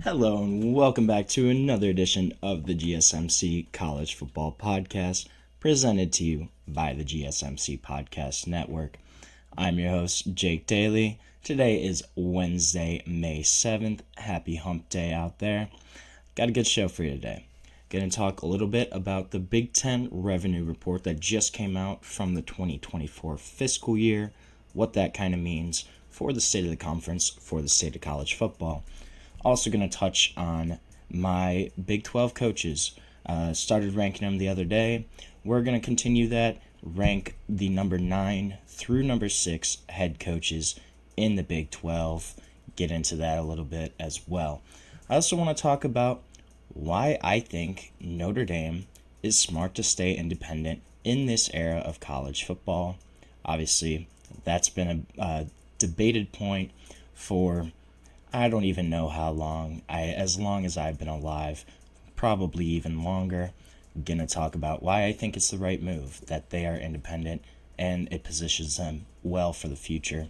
Hello and welcome back to another edition of the GSMC College Football Podcast, presented to you by the GSMC Podcast Network. I'm your host, Jake Daly. Today is Wednesday, May 7th. Happy hump day out there. Got a good show for you today. Going to talk a little bit about the Big Ten revenue report that just came out from the 2024 fiscal year, what that kind of means for the state of the conference, for the state of college football. Also going to touch on my Big 12 coaches. Started ranking them the other day. We're going to continue that, rank the number 9 through number 6 head coaches in the Big 12. Get into that a little bit as well. I also want to talk about why I think Notre Dame is smart to stay independent in this era of college football. Obviously, that's been a debated point for I don't even know how long. As long as I've been alive, probably even longer. I'm going to talk about why I think it's the right move, that they are independent and it positions them well for the future.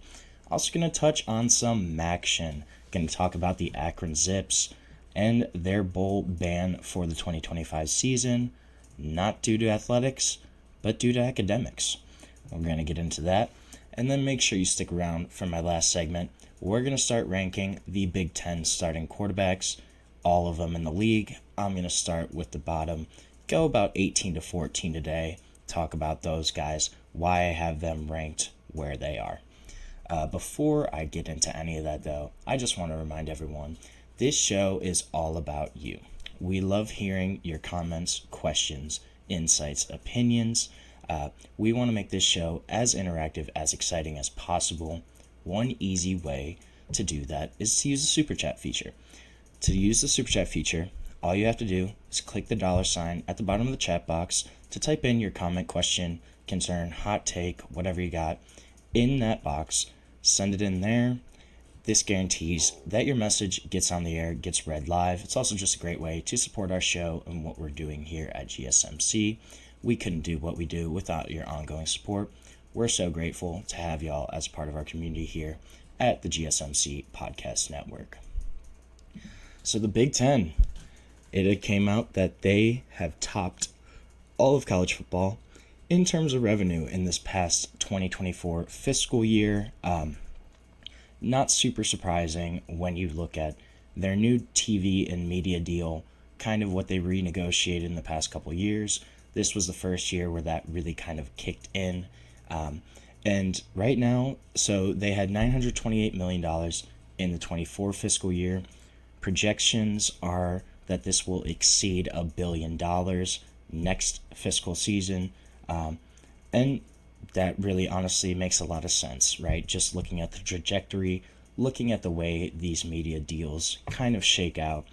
Also going to touch on some MACtion. Going to talk about the Akron Zips and their bowl ban for the 2025 season, not due to athletics, but due to academics. We're going to get into that. And then make sure you stick around for my last segment. We're going to start ranking the Big Ten starting quarterbacks, all of them in the league. I'm going to start with the bottom, go about 18 to 14 today, talk about those guys, why I have them ranked where they are. Before I get into any of that, though, I just want to remind everyone, this show is all about you. We love hearing your comments, questions, insights, opinions. We want to make this show as interactive, as exciting as possible. One easy way to do that is to use the Super Chat feature. To use the Super Chat feature, all you have to do is click the $sign at the bottom of the chat box to type in your comment, question, concern, hot take, whatever you got in that box. Send it in there. This guarantees that your message gets on the air, gets read live. It's also just a great way to support our show and what we're doing here at GSMC. We couldn't do what we do without your ongoing support. We're so grateful to have y'all as part of our community here at the GSMC Podcast Network. So the Big Ten, it came out that they have topped all of college football in terms of revenue in this past 2024 fiscal year. Not super surprising when you look at their new TV and media deal, kind of what they renegotiated in the past couple years. This was the first year where that really kind of kicked in. And right now, so they had $928 million in the 24 fiscal year. Projections are that this will exceed $1 billion next fiscal season. And that really honestly makes a lot of sense, right? Just looking at the trajectory, looking at the way these media deals kind of shake out,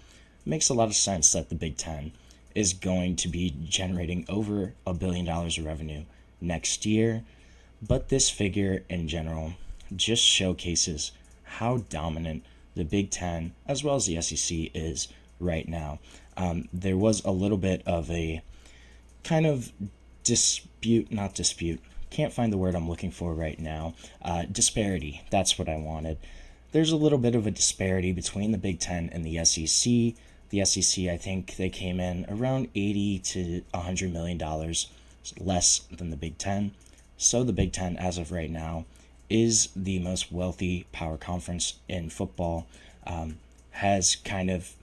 makes a lot of sense that the Big Ten is going to be generating over $1 billion of revenue next year. But this figure in general just showcases how dominant the Big Ten, as well as the SEC, is right now. There was a little bit of a kind of can't find the word I'm looking for right now. Disparity, that's what I wanted. There's a little bit of a disparity between the Big Ten and the SEC. The SEC, I think they came in around $80 to $100 million less than the Big Ten. So the Big Ten, as of right now, is the most wealthy power conference in football, has kind of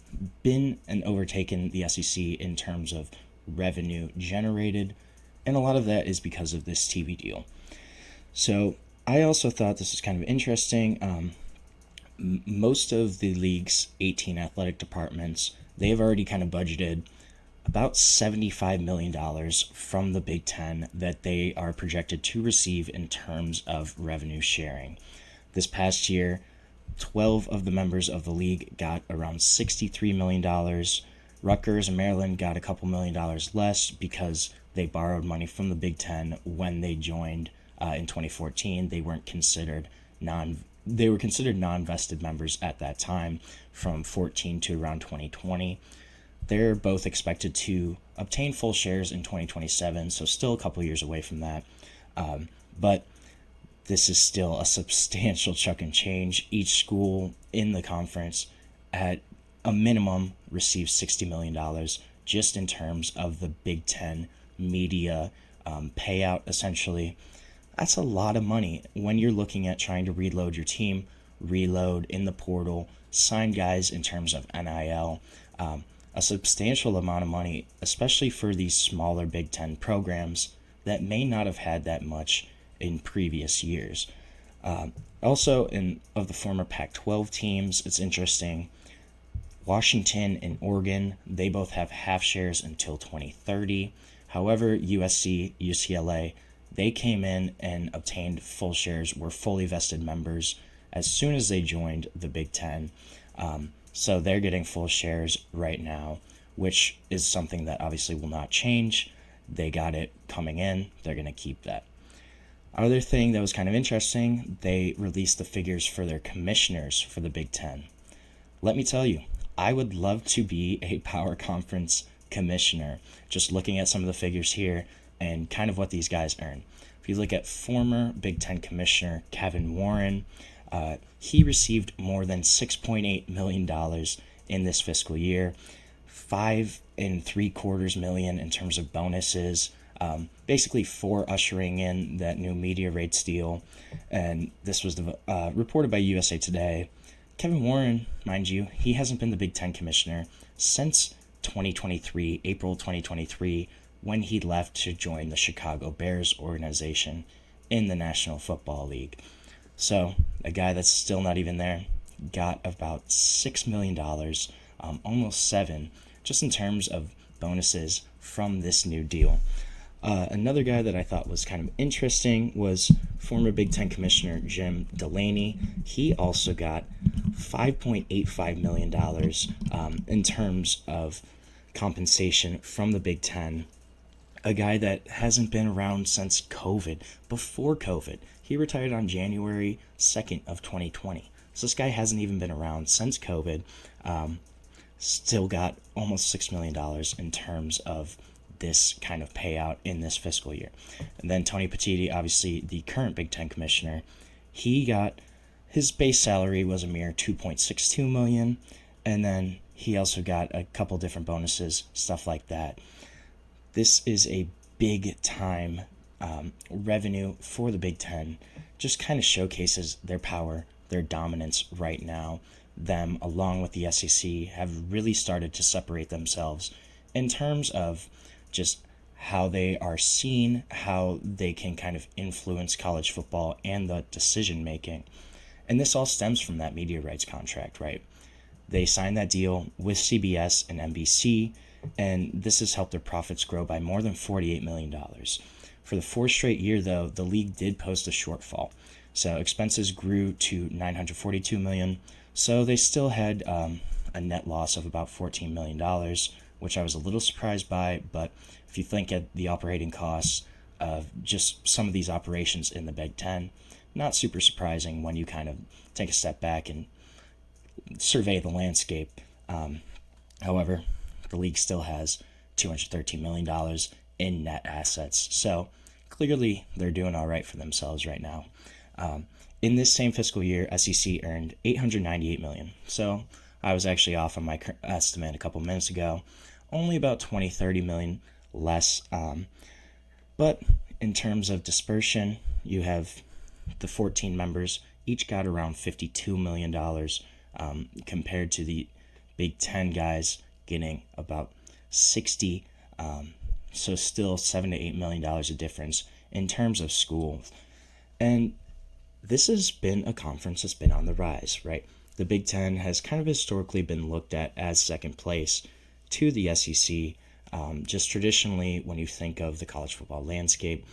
been and overtaken the SEC in terms of revenue generated, and a lot of that is because of this TV deal. So I also thought this was kind of interesting. Most of the league's 18 athletic departments, they've already kind of budgeted about $75 million from the Big Ten that they are projected to receive in terms of revenue sharing. This past year, 12 of the members of the league got around $63 million. Rutgers and Maryland got a couple $1 million less because they borrowed money from the Big Ten when they joined in 2014. They were considered non-vested members at that time from 14 to around 2020. They're both expected to obtain full shares in 2027, so still a couple years away from that. But this is still a substantial chunk and change. Each school in the conference at a minimum receive $60 million just in terms of the Big Ten media payout, essentially. That's a lot of money when you're looking at trying to reload your team, reload in the portal, sign guys in terms of NIL. A substantial amount of money, especially for these smaller Big Ten programs that may not have had that much in previous years. Also, of the former Pac-12 teams, it's interesting. Washington and Oregon, they both have half shares until 2030. However, USC, UCLA, they came in and obtained full shares, were fully vested members as soon as they joined the Big Ten. So they're getting full shares right now, which is something that obviously will not change. They got it coming in. They're going to keep that. Other thing that was kind of interesting, they released the figures for their commissioners for the Big Ten. Let me tell you, I would love to be a power conference commissioner, just looking at some of the figures here and kind of what these guys earn. If you look at former Big Ten commissioner Kevin Warren, he received more than $6.8 million in this fiscal year, $5.75 million in terms of bonuses, basically for ushering in that new media rates deal. And this was reported by USA Today. Kevin Warren, mind you, he hasn't been the Big Ten commissioner since 2023, April 2023, when he left to join the Chicago Bears organization in the National Football League. So a guy that's still not even there got about $6 million, almost $7 million, just in terms of bonuses from this new deal. Another guy that I thought was kind of interesting was former Big Ten Commissioner Jim Delaney. He also got $5.85 million in terms of compensation from the Big Ten. A guy that hasn't been around since COVID, before COVID. He retired on January 2nd of 2020. So this guy hasn't even been around since COVID. Still got almost $6 million in terms of this kind of payout in this fiscal year. And then Tony Petitti, obviously the current Big Ten commissioner, he got, his base salary was a mere $2.62 million, and then he also got a couple different bonuses, stuff like that. This is a big time revenue for the Big Ten. Just kind of showcases their power, their dominance right now. Them, along with the SEC, have really started to separate themselves in terms of just how they are seen, how they can kind of influence college football and the decision making. And this all stems from that media rights contract, right? They signed that deal with CBS and NBC, and this has helped their profits grow by more than $48 million. For the fourth straight year, though, the league did post a shortfall. So expenses grew to $942 million. So they still had a net loss of about $14 million, which I was a little surprised by. But if you think at the operating costs of just some of these operations in the Big Ten, not super surprising when you kind of take a step back and survey the landscape. However, the league still has $213 million in net assets. So clearly they're doing all right for themselves right now. In this same fiscal year, SEC earned $898 million. So I was actually off on my estimate a couple minutes ago. Only about $20-30 million less. But in terms of dispersion, you have the 14 members each got around $52 million compared to the Big Ten guys getting about 60. So still $7-8 million of difference in terms of schools. And this has been a conference that's been on the rise, right? The Big Ten has kind of historically been looked at as second place to the SEC. Just traditionally, when you think of the college football landscape,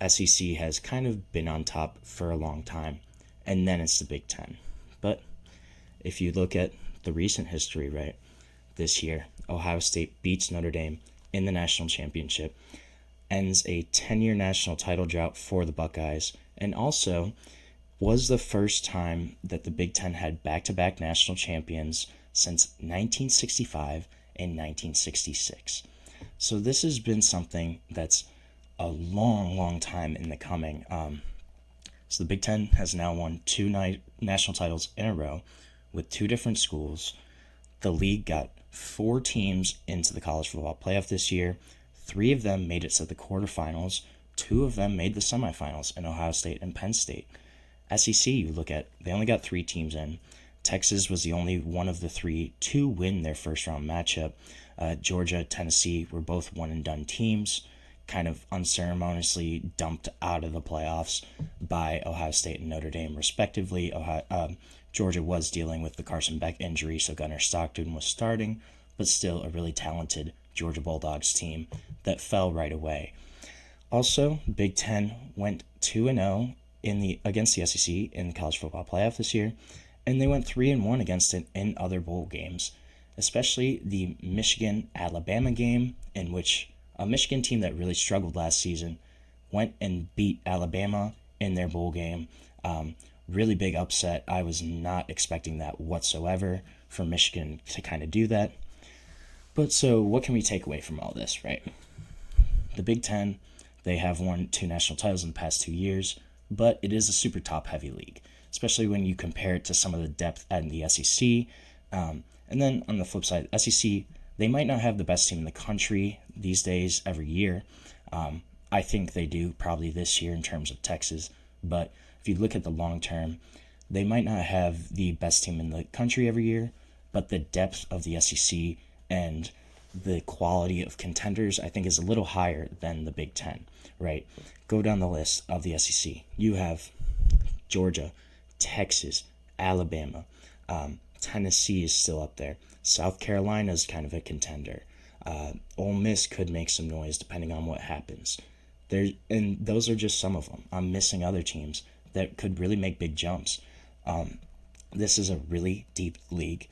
SEC has kind of been on top for a long time, and then it's the Big Ten. But if you look at the recent history, right, this year, Ohio State beats Notre Dame in the national championship, ends a 10-year national title drought for the Buckeyes, and also was the first time that the Big Ten had back-to-back national champions since 1965 and 1966. So this has been something that's a long, long time in the coming. So the Big Ten has now won two national titles in a row with two different schools. The league got 4 teams into the college football playoff this year. 3 of them made it to the quarterfinals. 2 of them made the semifinals in Ohio State and Penn State. SEC, you look at, they only got 3 teams in. Texas was the only one of the 3 to win their first round matchup. Georgia, Tennessee were both one-and-done teams, kind of unceremoniously dumped out of the playoffs by Ohio State and Notre Dame, respectively. Georgia was dealing with the Carson Beck injury, so Gunnar Stockton was starting, but still a really talented Georgia Bulldogs team that fell right away. Also, Big Ten went 2-0 against the SEC in the college football playoff this year, and they went 3-1 against it in other bowl games, especially the Michigan-Alabama game, in which a Michigan team that really struggled last season went and beat Alabama in their bowl game. Really big upset. I was not expecting that whatsoever for Michigan to kind of do that. But so what can we take away from all this, right? The Big Ten, they have won 2 national titles in the past 2 years, but it is a super top-heavy league, especially when you compare it to some of the depth in the SEC. And then on the flip side, SEC, they might not have the best team in the country these days every year. I think they do probably this year in terms of Texas, but if you look at the long term, they might not have the best team in the country every year, but the depth of the SEC and the quality of contenders, I think, is a little higher than the Big Ten, right? Go down the list of the SEC. You have Georgia, Texas, Alabama, Tennessee is still up there. South Carolina is kind of a contender. Ole Miss could make some noise depending on what happens. And those are just some of them. I'm missing other teams that could really make big jumps. This is a really deep league.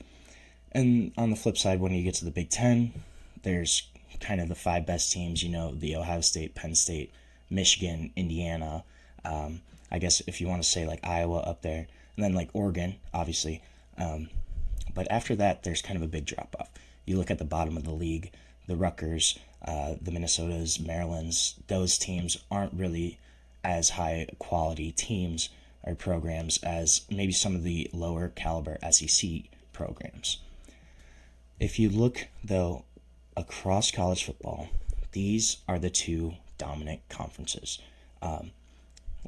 And on the flip side, when you get to the Big Ten, there's kind of the 5 best teams, the Ohio State, Penn State, Michigan, Indiana. I guess if you want to say like Iowa up there, and then like Oregon, obviously. But after that, there's kind of a big drop-off. You look at the bottom of the league, the Rutgers, the Minnesotas, Marylands, those teams aren't really as high quality teams or programs as maybe some of the lower caliber SEC programs. If you look, though, across college football, these are the 2 dominant conferences.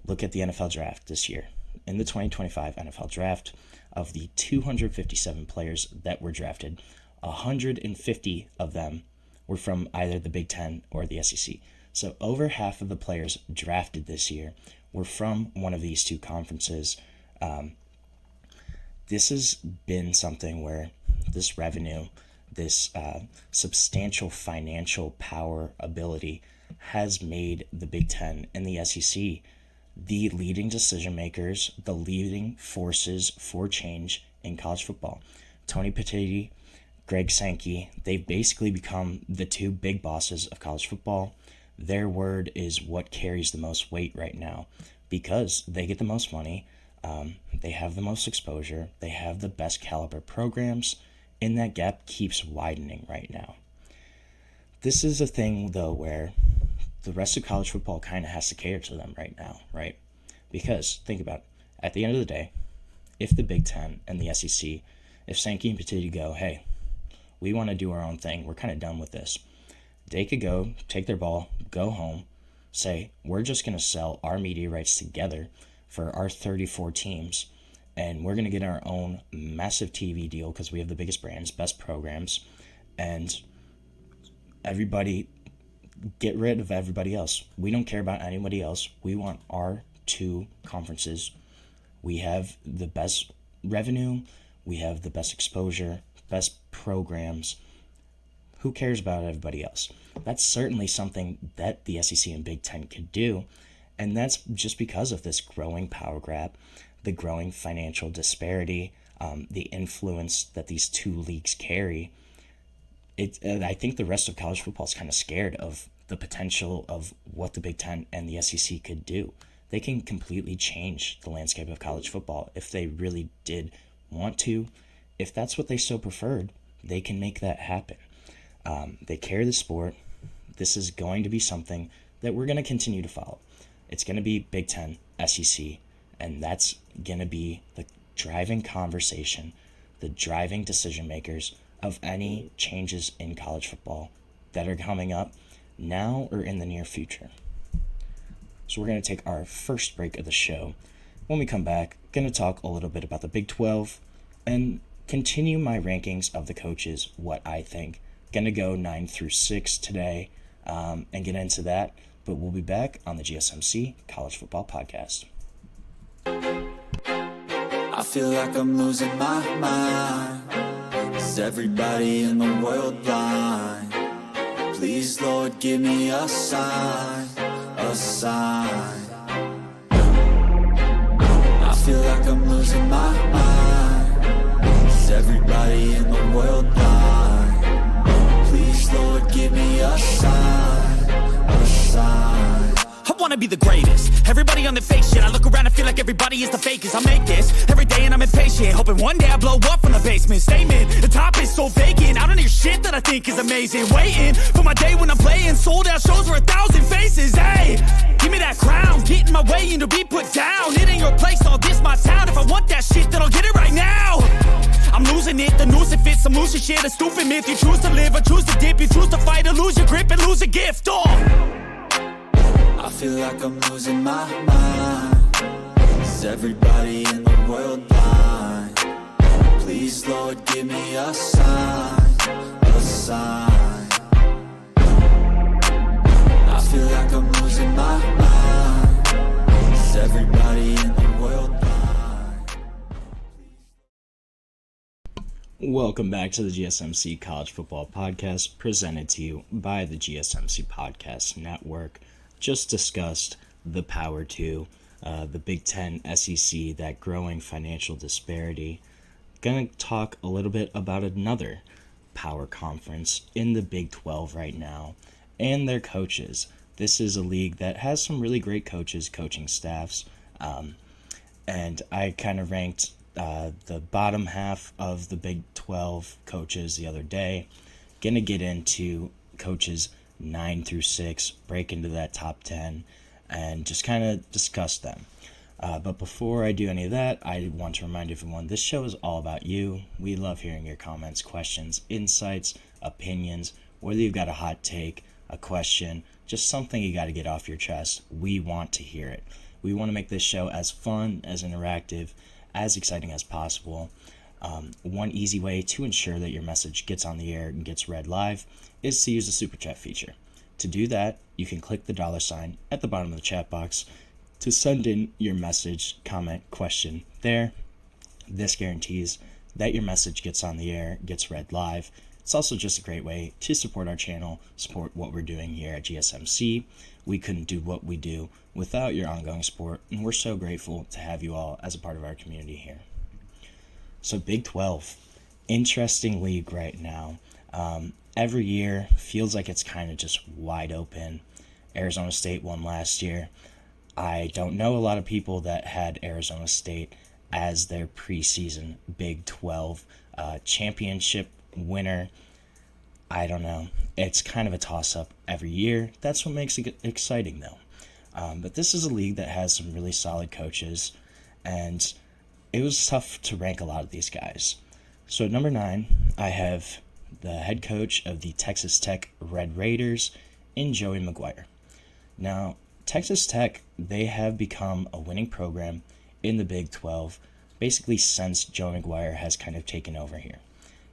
Look at the NFL draft this year. In the 2025 NFL draft, of the 257 players that were drafted, 150 of them were from either the Big Ten or the SEC. So over half of the players drafted this year were from one of these 2 conferences. This has been something where this revenue, this substantial financial power ability has made the Big Ten and the SEC the leading decision makers, the leading forces for change in college football. Tony Petitti, Greg Sankey, they've basically become the 2 big bosses of college football. Their word is what carries the most weight right now because they get the most money, they have the most exposure, they have the best caliber programs, and that gap keeps widening right now. This is a thing, though, where the rest of college football kind of has to cater to them right now, right? Because, think about it, at the end of the day, if the Big Ten and the SEC, if Sankey and Petitti go, hey, we want to do our own thing, we're kind of done with this, they could go, take their ball, go home, say, we're just going to sell our media rights together for our 34 teams, and we're going to get our own massive TV deal because we have the biggest brands, best programs, and everybody get rid of everybody else. We don't care about anybody else. We want our 2 conferences. We have the best revenue. We have the best exposure, best programs. Who cares about everybody else? That's certainly something that the SEC and Big Ten could do. And that's just because of this growing power grab, the growing financial disparity, the influence that these 2 leagues carry. I think the rest of college football is kind of scared of the potential of what the Big Ten and the SEC could do. They can completely change the landscape of college football if they really did want to. If that's what they so preferred, they can make that happen. They carry the sport. This is going to be something that we're going to continue to follow. It's going to be Big Ten, SEC, and that's going to be the driving conversation, the driving decision makers of any changes in college football that are coming up now or in the near future. So we're going to take our first break of the show. When we come back, going to talk a little bit about the Big 12 and continue my rankings of the coaches, what I think. Going to go 9 through 6 today and get into that. But we'll be back on the GSMC College Football Podcast. I feel like I'm losing my mind. Is everybody in the world blind? Please, Lord, give me a sign, a sign. I feel like I'm losing my mind. Is everybody in the world blind? Please, Lord, give me a sign, a sign. I wanna be the greatest. Everybody on the fake shit. I look around and feel like everybody is the fakest. I make this every day and I'm impatient, hoping one day I blow up from the basement. Statement, the top is so vacant. I don't hear shit that I think is amazing. Waiting for my day when I'm playing sold out shows for 1,000 faces. Hey, give me that crown, get in my way and to be put down. It ain't your place, all this my town. If I want that shit, then I'll get it right now. I'm losing it, the noose it fits. I'm losing shit, a stupid myth. You choose to live or choose to dip. You choose to fight or lose your grip and lose a gift. I feel like I'm losing my mind. Is everybody in the world blind? Please, Lord, give me a sign, a sign. I feel like I'm losing my mind. Is everybody in the world blind? Welcome back to the GSMC College Football Podcast, presented to you by the GSMC Podcast Network. Just discussed the Power 2, the Big Ten SEC, that growing financial disparity. Gonna talk a little bit about another power conference in the Big 12 right now and their coaches. This is a league that has some really great coaches, coaching staffs, and I kind of ranked the bottom half of the Big 12 coaches the other day. Gonna get into coaches 9 through 6, break into that top 10, and just kind of discuss them. But before I do any of that, I want to remind everyone, this show is all about you. We love hearing your comments, questions, insights, opinions, whether you've got a hot take, a question, just something you got to get off your chest. We want to hear it. We want to make this show as fun, as interactive, as exciting as possible. One easy way to ensure that your message gets on the air and gets read live is to use the Super Chat feature. To do that, you can click the $sign at the bottom of the chat box to send in your message, comment, question there. This guarantees that your message gets on the air, gets read live. It's also just a great way to support our channel, support what we're doing here at GSMC. We couldn't do what we do without your ongoing support, and we're so grateful to have you all as a part of our community here. So Big 12, interesting league right now. Every year feels like it's kind of just wide open. Arizona State won last year. I don't know a lot of people that had Arizona State as their preseason Big 12 championship winner. I don't know. It's kind of a toss-up every year. That's what makes it exciting, though. But this is a league that has some really solid coaches, and it was tough to rank a lot of these guys. So at number 9, I have the head coach of the Texas Tech Red Raiders in Joey McGuire. Now, Texas Tech, they have become a winning program in the Big 12, basically since Joey McGuire has kind of taken over here.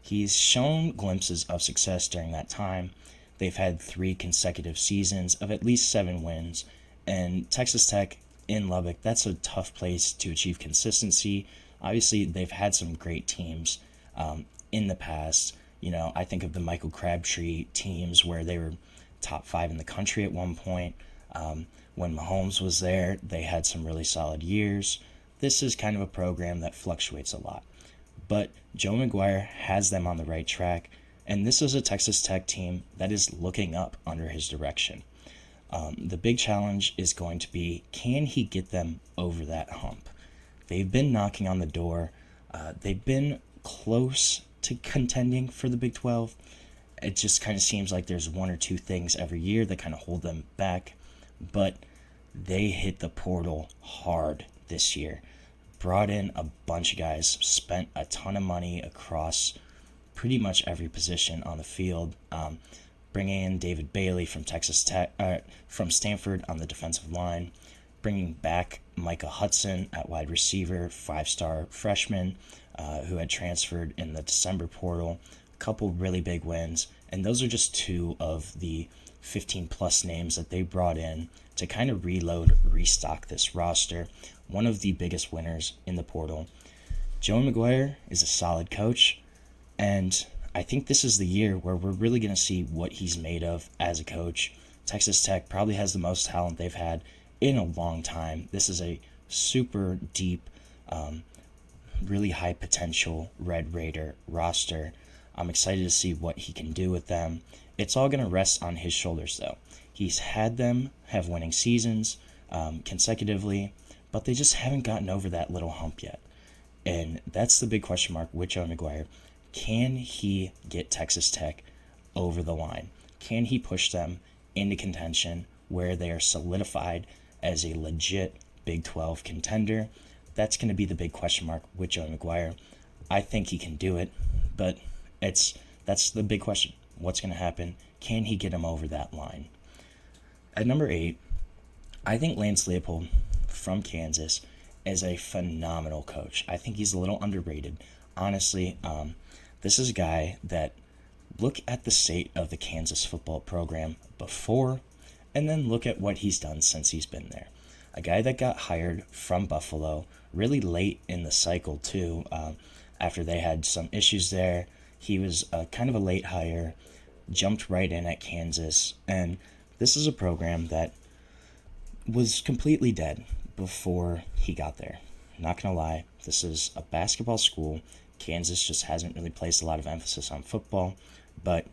He's shown glimpses of success during that time. They've had 3 consecutive seasons of at least 7 wins, and Texas Tech in Lubbock, that's a tough place to achieve consistency. Obviously, they've had some great teams in the past. You know, I think of the Michael Crabtree teams where they were top 5 in the country at one point. When Mahomes was there, they had some really solid years. This is kind of a program that fluctuates a lot. But Joe McGuire has them on the right track, and this is a Texas Tech team that is looking up under his direction. The big challenge is going to be, can he get them over that hump? They've been knocking on the door. They've been close to contending for the Big 12. It just kind of seems like there's 1 or 2 things every year that kind of hold them back. But they hit the portal hard this year. Brought in a bunch of guys, spent a ton of money across pretty much every position on the field. Bringing in David Bailey from from Stanford on the defensive line, bringing back Micah Hudson at wide receiver, 5-star freshman who had transferred in the December portal. A couple really big wins, and those are just two of the 15-plus names that they brought in to kind of restock this roster. One of the biggest winners in the portal. Joey McGuire is a solid coach, and I think this is the year where we're really going to see what he's made of as a coach. Texas Tech probably has the most talent they've had in a long time. This is a super deep, really high potential Red Raider roster. I'm excited to see what he can do with them. It's all going to rest on his shoulders, though. He's had them have winning seasons consecutively, but they just haven't gotten over that little hump yet. And that's the big question mark with Joey McGuire. Can he get Texas Tech over the line? Can he push them into contention where they are solidified as a legit Big 12 contender? That's going to be the big question mark with Joey McGuire. I think he can do it, but that's the big question. What's going to happen? Can he get him over that line? At number 8, I think Lance Leipold from Kansas is a phenomenal coach. I think he's a little underrated. Honestly, this is a guy that, look at the state of the Kansas football program before, and then look at what he's done since he's been there. A guy that got hired from Buffalo really late in the cycle, too. After they had some issues there, he was kind of a late hire, jumped right in at Kansas, and this is a program that was completely dead before he got there. Not gonna lie, this is a basketball school. Kansas just hasn't really placed a lot of emphasis on football, but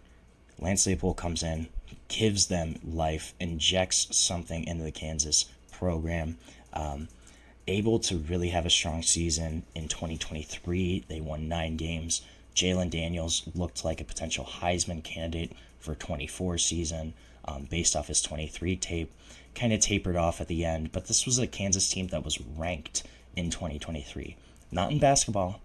Lance Leipold comes in, gives them life, injects something into the Kansas program, able to really have a strong season in 2023. They won 9 games. Jalen Daniels looked like a potential Heisman candidate for 24 season based off his 23 tape. Kind of tapered off at the end, but this was a Kansas team that was ranked in 2023. Not in basketball,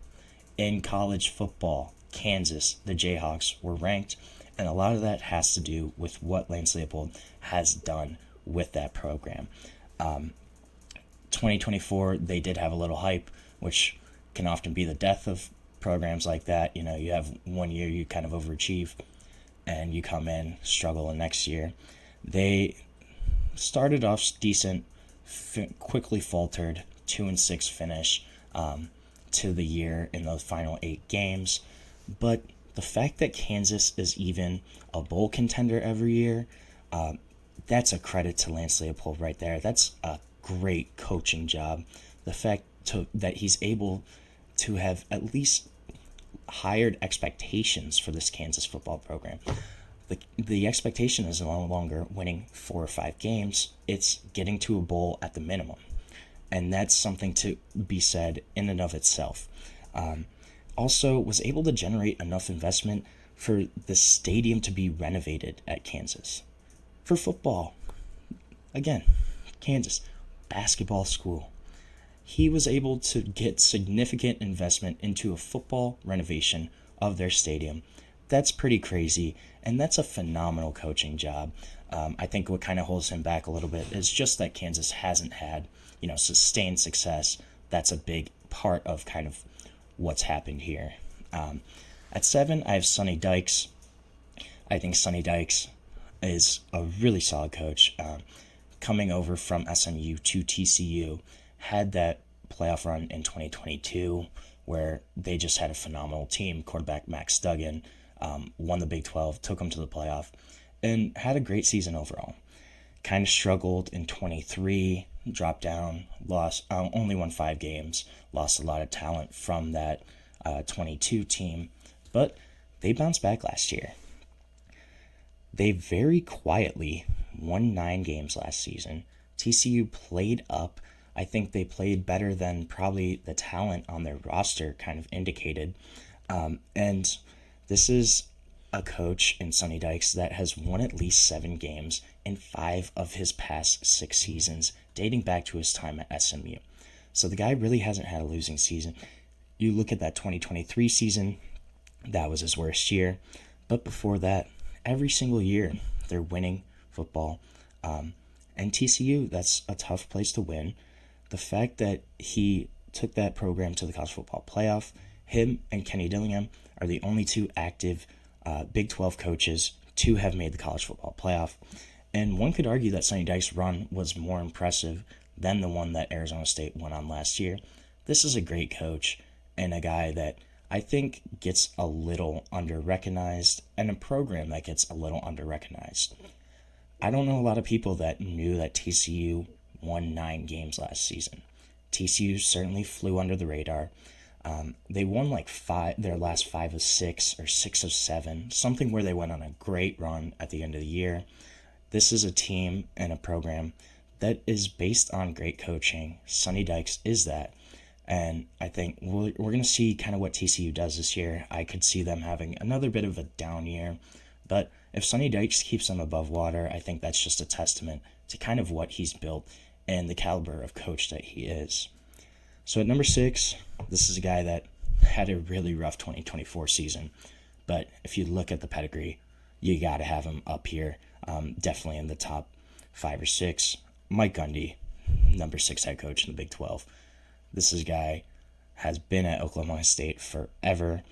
in college football. Kansas, the Jayhawks, were ranked, and a lot of that has to do with what Lance Leipold has done with that program. 2024, they did have a little hype, which can often be the death of programs like that. You know, you have one year you kind of overachieve, and you come in, struggle the next year. They started off decent, quickly faltered, 2-6 finish to the year in the final 8 games. But the fact that Kansas is even a bowl contender every year, that's a credit to Lance Leipold right there. That's a great coaching job. The fact that he's able to have at least hired expectations for this Kansas football program. The expectation is no longer winning 4 or 5 games. It's getting to a bowl at the minimum. And that's something to be said in and of itself. Also was able to generate enough investment for the stadium to be renovated at Kansas. For football, again, Kansas, basketball school. He was able to get significant investment into a football renovation of their stadium. That's pretty crazy, and that's a phenomenal coaching job. I think what kind of holds him back a little bit is just that Kansas hasn't had, sustained success. That's a big part of kind of what's happened here. At 7, I have Sonny Dykes. I think Sonny Dykes is a really solid coach. Coming over from SMU to TCU, had that playoff run in 2022 where they just had a phenomenal team. Quarterback Max Duggan won the Big 12, took them to the playoff, and had a great season overall. Kind of struggled in 23, dropped down, lost, only won 5 games, lost a lot of talent from that 22 team, but they bounced back last year. They very quietly won 9 games last season. TCU played up. I think they played better than probably the talent on their roster kind of indicated. And this is a coach in Sonny Dykes that has won at least 7 games in 5 of his past 6 seasons, dating back to his time at SMU. So the guy really hasn't had a losing season. You look at that 2023 season, That was his worst year. But before that, every single year, they're winning football. And TCU, that's a tough place to win. The fact that he took that program to the college football playoff, him and Kenny Dillingham are the only two active Big 12 coaches to have made the college football playoff. And one could argue that Sonny Dykes' run was more impressive than the one that Arizona State went on last year. This is a great coach and a guy that I think gets a little under-recognized, and a program that gets a little under-recognized. I don't know a lot of people that knew that TCU won 9 games last season. TCU certainly flew under the radar. They won like their last 5 of 6 or 6 of 7, something where they went on a great run at the end of the year. This is a team and a program that is based on great coaching. Sonny Dykes is that. And I think we're going to see kind of what TCU does this year. I could see them having another bit of a down year. But if Sonny Dykes keeps them above water, I think that's just a testament to kind of what he's built and the caliber of coach that he is. So at number 6, this is a guy that had a really rough 2024 season. But if you look at the pedigree, you got to have him up here, definitely in the top 5 or 6. Mike Gundy, number 6 head coach in the Big 12. This is a guy has been at Oklahoma State forever.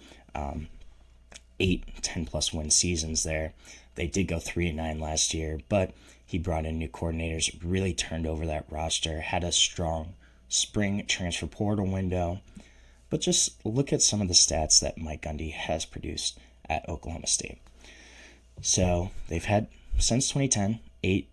8 10-plus win seasons there. They did go 3-9 last year, but he brought in new coordinators, really turned over that roster, had a strong spring transfer portal window. But just look at some of the stats that Mike Gundy has produced at Oklahoma State. So they've had, since 2010, 8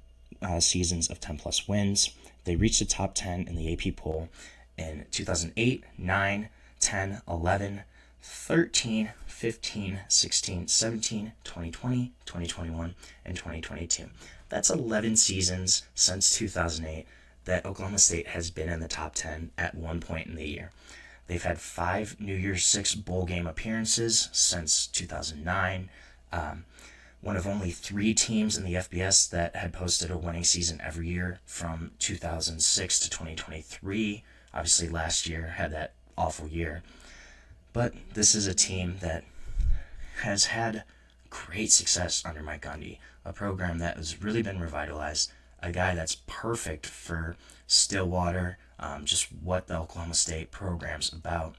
seasons of 10-plus wins. They reached the top 10 in the AP poll in 2008, 9, 10, 11, 13, 15, 16, 17, 2020, 2021, and 2022. That's 11 seasons since 2008 that Oklahoma State has been in the top 10 at one point in the year. They've had 5 New Year's 6 bowl game appearances since 2009. One of only 3 teams in the FBS that had posted a winning season every year from 2006 to 2023. Obviously, last year had that awful year. But this is a team that has had great success under Mike Gundy, a program that has really been revitalized, a guy that's perfect for Stillwater, just what the Oklahoma State program's about.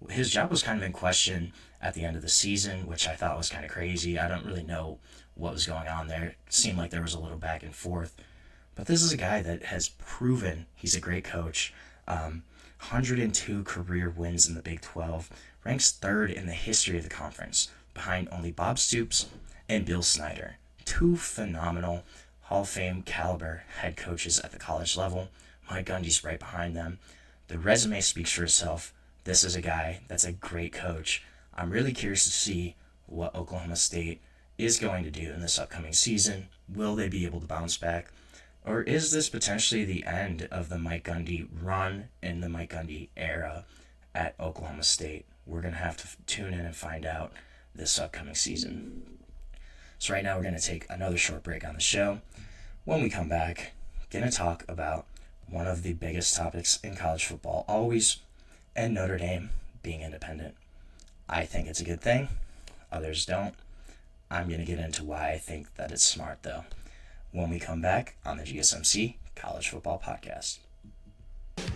His job was kind of in question at the end of the season, which I thought was kind of crazy. I don't really know what was going on there. It seemed like there was a little back and forth. But this is a guy that has proven he's a great coach. 102 career wins in the Big 12, ranks 3rd in the history of the conference, behind only Bob Stoops and Bill Snyder. 2 phenomenal Hall of Fame caliber head coaches at the college level. Mike Gundy's right behind them. The resume speaks for itself. This is a guy that's a great coach. I'm really curious to see what Oklahoma State is going to do in this upcoming season. Will they be able to bounce back? Or is this potentially the end of the Mike Gundy run in the Mike Gundy era at Oklahoma State? We're going to have to tune in and find out this upcoming season. So right now we're going to take another short break on the show. When we come back, going to talk about one of the biggest topics in college football always, and Notre Dame being independent. I think it's a good thing. Others don't. I'm going to get into why I think that it's smart, though, when we come back on the GSMC College Football Podcast.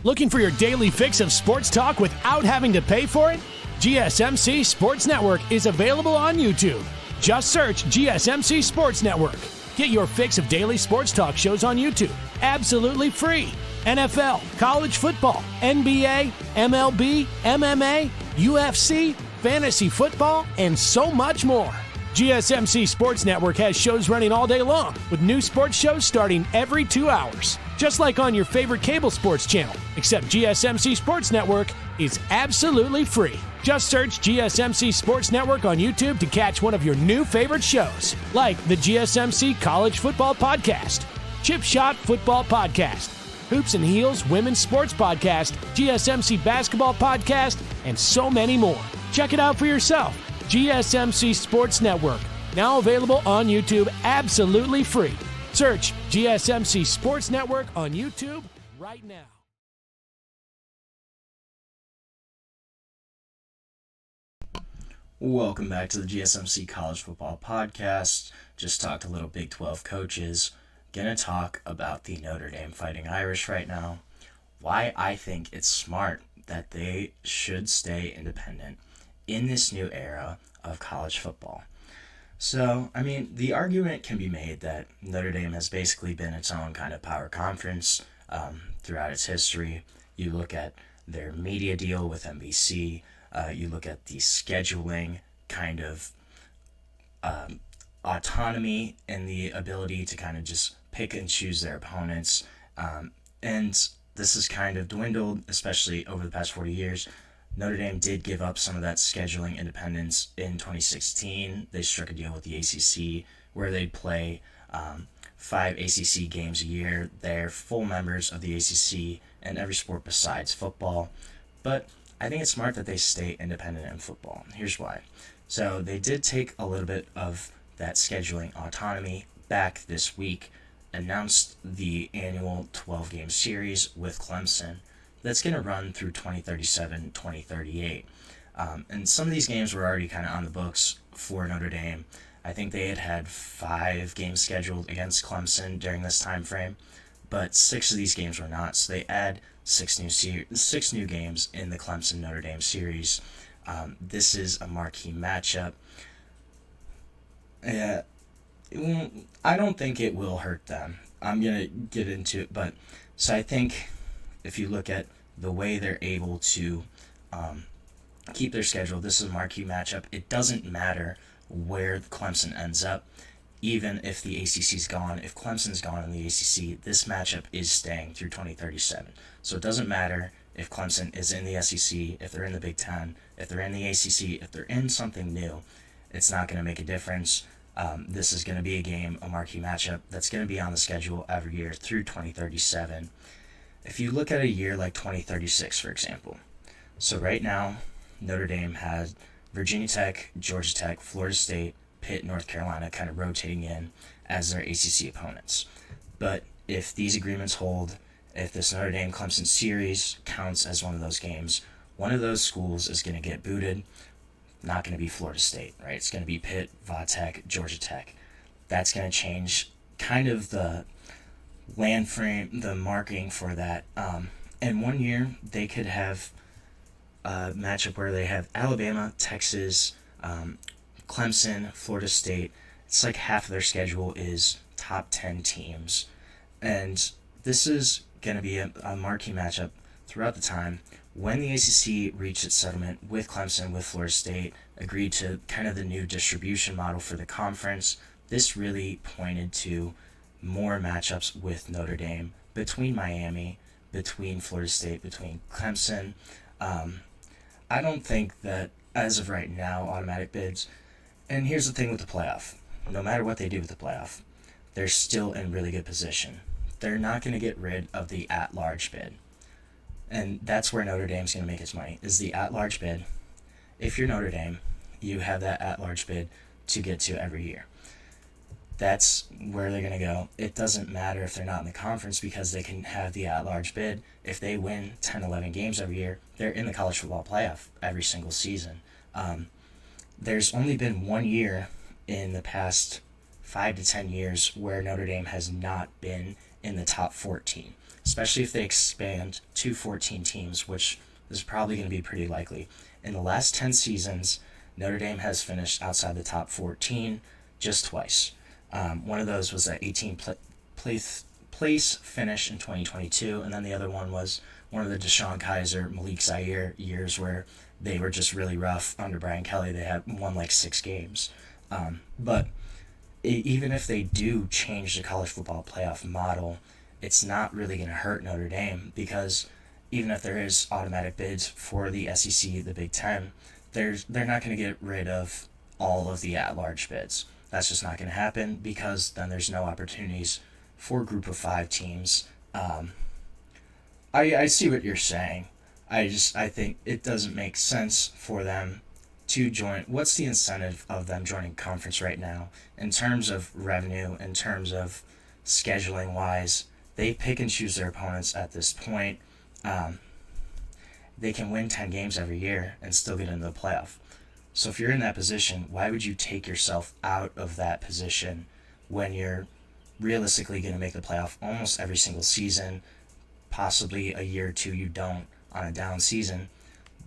Looking for your daily fix of sports talk without having to pay for it? GSMC Sports Network is available on YouTube. Just search GSMC Sports Network. Get your fix of daily sports talk shows on YouTube, absolutely free. NFL, college football, NBA, MLB, MMA, UFC, fantasy football, and so much more. GSMC Sports Network has shows running all day long, with new sports shows starting every 2 hours. Just like on your favorite cable sports channel, except GSMC Sports Network is absolutely free. Just search GSMC Sports Network on YouTube to catch one of your new favorite shows, like the GSMC College Football Podcast, Chip Shot Football Podcast, Hoops and Heels Women's Sports Podcast, GSMC Basketball Podcast, and so many more. Check it out for yourself. GSMC Sports Network, now available on YouTube absolutely free. Search GSMC Sports Network on YouTube right now. Welcome back to the GSMC College Football Podcast. Just talked to little Big 12 coaches. Gonna talk about the Notre Dame Fighting Irish right now. Why I think it's smart that they should stay independent in this new era of college football. So, the argument can be made that Notre Dame has basically been its own kind of power conference throughout its history. You look at their media deal with NBC, you look at the scheduling kind of autonomy and the ability to kind of just pick and choose their opponents. And this has kind of dwindled, especially over the past 40 years. Notre Dame did give up some of that scheduling independence in 2016. They struck a deal with the ACC where they'd play 5 ACC games a year. They're full members of the ACC and every sport besides football. But I think it's smart that they stay independent in football. Here's why. So they did take a little bit of that scheduling autonomy back this week, announced the annual 12-game series with Clemson that's going to run through 2037, 2038. And some of these games were already kind of on the books for Notre Dame. I think they had 5 games scheduled against Clemson during this time frame, but 6 of these games were not. So they add 6 new games in the Clemson Notre Dame series. This is a marquee matchup. I don't think it will hurt them. I'm going to get into it, but so I think if you look at the way they're able to keep their schedule, this is a marquee matchup. It doesn't matter where Clemson ends up, even if the ACC's gone. If Clemson's gone in the ACC, this matchup is staying through 2037. So it doesn't matter if Clemson is in the SEC, if they're in the Big Ten, if they're in the ACC, if they're in something new, it's not going to make a difference. This is going to be a game, a marquee matchup, that's going to be on the schedule every year through 2037. If you look at a year like 2036, for example, so right now, Notre Dame has Virginia Tech, Georgia Tech, Florida State, Pitt, North Carolina kind of rotating in as their ACC opponents. But if these agreements hold, if this Notre Dame-Clemson series counts as one of those games, one of those schools is going to get booted. Not going to be Florida State, right? It's going to be Pitt, Va Tech, Georgia Tech. That's going to change kind of the land frame, the marking for that. And 1 year, they could have a matchup where they have Alabama, Texas, Clemson, Florida State. It's like half of their schedule is top 10 teams. And this is going to be a marquee matchup throughout the time. When the ACC reached its settlement with Clemson, with Florida State, agreed to kind of the new distribution model for the conference, this really pointed to more matchups with Notre Dame, between Miami, between Florida State, between Clemson. I don't think that, as of right now, automatic bids. And here's the thing with the playoff. No matter what they do with the playoff, they're still in really good position. They're not going to get rid of the at-large bid. And that's where Notre Dame's going to make its money, is the at-large bid. If you're Notre Dame, you have that at-large bid to get to every year. That's where they're going to go. It doesn't matter if they're not in the conference because they can have the at-large bid. If they win 10, 11 games every year, they're in the college football playoff every single season. There's only been 1 year in the past 5 to 10 years where Notre Dame has not been in the top 14. Especially if they expand to 14 teams, which is probably going to be pretty likely. In the last 10 seasons, Notre Dame has finished outside the top 14 just twice. One of those was that 18th place finish in 2022, and then the other one was one of the Deshaun Kaiser, Malik Zaire years where they were just really rough under Brian Kelly. They had won like 6 games. But even if they do change the college football playoff model, it's not really going to hurt Notre Dame because even if there is automatic bids for the SEC, the Big Ten, they're not going to get rid of all of the at-large bids. That's just not going to happen because then there's no opportunities for a group of 5 teams. I see what you're saying. I think it doesn't make sense for them to join. What's the incentive of them joining conference right now in terms of revenue, in terms of scheduling wise? They pick and choose their opponents at this point. They can win 10 games every year and still get into the playoff. So if you're in that position, why would you take yourself out of that position when you're realistically going to make the playoff almost every single season? Possibly a year or two you don't on a down season.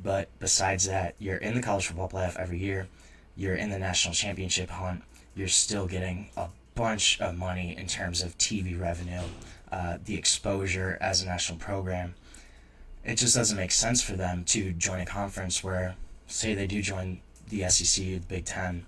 But besides that, you're in the college football playoff every year. You're in the national championship hunt. You're still getting a bunch of money in terms of TV revenue, the exposure as a national program. It just doesn't make sense for them to join a conference where, say they do join the SEC, the Big Ten,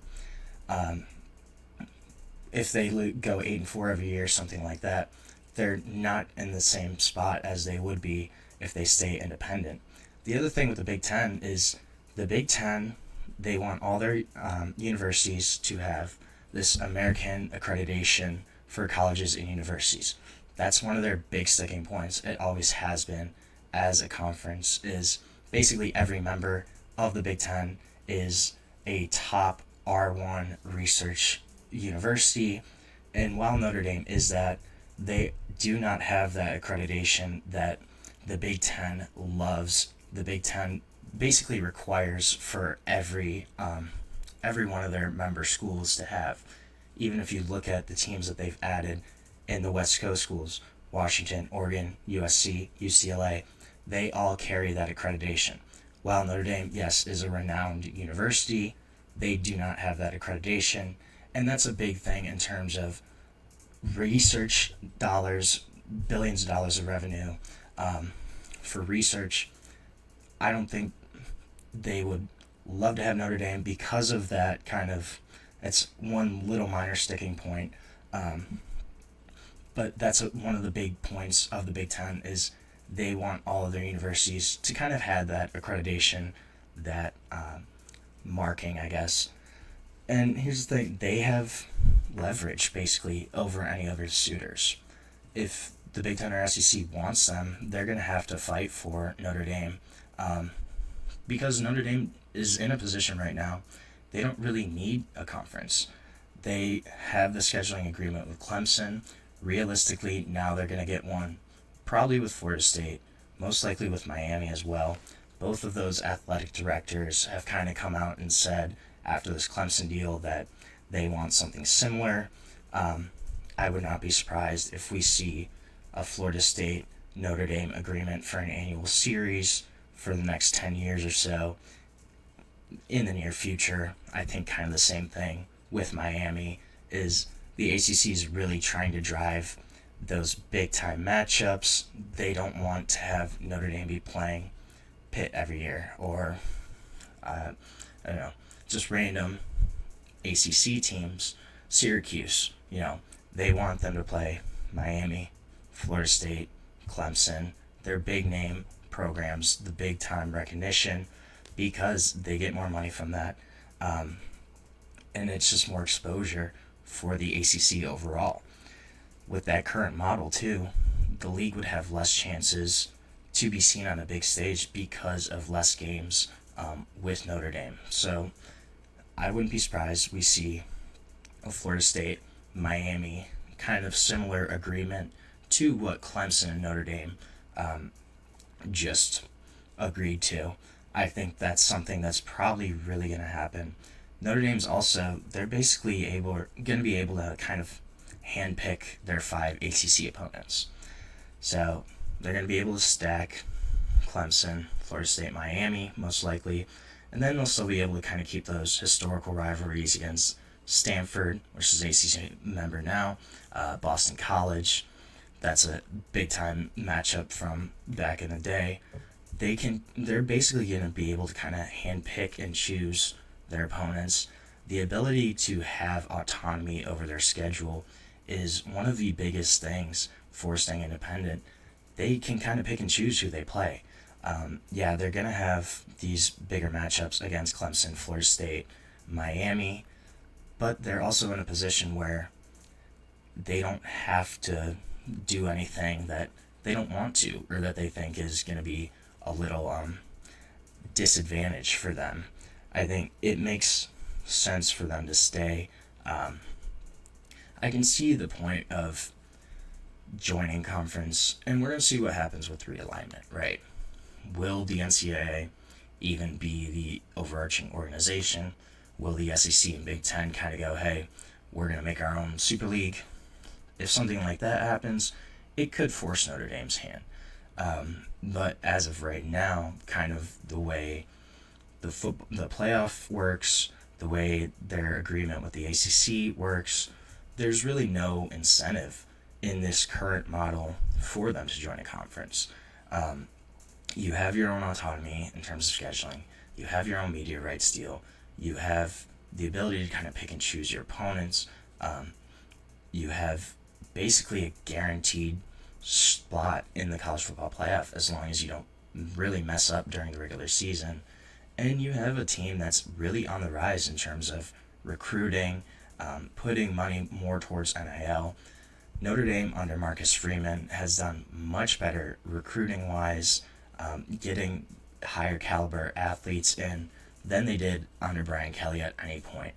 if they go 8-4 every year, something like that, they're not in the same spot as they would be if they stay independent. The other thing with the Big Ten is the Big Ten, they want all their universities to have this American accreditation for colleges and universities. That's one of their big sticking points. It always has been as a conference, is basically every member of the Big Ten is a top R1 research university. And while Notre Dame is that, they do not have that accreditation that the Big Ten loves. The Big Ten basically requires for every one of their member schools to have. Even if you look at the teams that they've added in the West Coast schools, Washington, Oregon, USC, UCLA, they all carry that accreditation. While Notre Dame, yes, is a renowned university, they do not have that accreditation. And that's a big thing in terms of research dollars, billions of dollars of revenue for research. I don't think they would love to have Notre Dame because of that kind of, it's one little minor sticking point. But that's one of the big points of the Big Ten is they want all of their universities to kind of have that accreditation, that marking, I guess. And here's the thing, they have leverage basically over any other suitors. If the Big Ten or SEC wants them, they're going to have to fight for Notre Dame because Notre Dame is in a position right now, they don't really need a conference. They have the scheduling agreement with Clemson. Realistically, now they're going to get one, probably with Florida State, most likely with Miami as well. Both of those athletic directors have kind of come out and said after this Clemson deal that they want something similar. I would not be surprised if we see a Florida State Notre Dame agreement for an annual series for the next 10 years or so in the near future. I think kind of the same thing with Miami is the ACC is really trying to drive those big-time matchups. They don't want to have Notre Dame be playing Pitt every year or, I don't know, just random ACC teams. Syracuse, they want them to play Miami, Florida State, Clemson, their big-name programs, the big-time recognition, because they get more money from that. And it's just more exposure for the ACC overall. With that current model, too, the league would have less chances to be seen on a big stage because of less games with Notre Dame. So I wouldn't be surprised we see a Florida State, Miami, kind of similar agreement to what Clemson and Notre Dame just agreed to. I think that's something that's probably really going to happen. Notre Dame's also, they're basically going to be able to kind of handpick their 5 ACC opponents. So they're going to be able to stack Clemson, Florida State, Miami, most likely, and then they'll still be able to kind of keep those historical rivalries against Stanford, which is ACC member now, Boston College. That's a big-time matchup from back in the day. They're basically going to be able to kind of handpick and choose their opponents. The ability to have autonomy over their schedule is one of the biggest things for staying independent. They can kind of pick and choose who they play. They're going to have these bigger matchups against Clemson, Florida State, Miami, but they're also in a position where they don't have to do anything that they don't want to or that they think is going to be a little disadvantage for them. I think it makes sense for them to stay. I can see the point of joining conference, and we're going to see what happens with realignment, right? Will the NCAA even be the overarching organization? Will the SEC and Big Ten kind of go, hey, we're going to make our own Super League? If something like that happens, it could force Notre Dame's hand. But as of right now, kind of the way the playoff works, the way their agreement with the ACC works, there's really no incentive in this current model for them to join a conference. You have your own autonomy in terms of scheduling. You have your own media rights deal. You have the ability to kind of pick and choose your opponents. You have basically a guaranteed spot in the college football playoff as long as you don't really mess up during the regular season. And you have a team that's really on the rise in terms of recruiting, putting money more towards NIL. Notre Dame under Marcus Freeman has done much better recruiting-wise, getting higher caliber athletes in than they did under Brian Kelly at any point.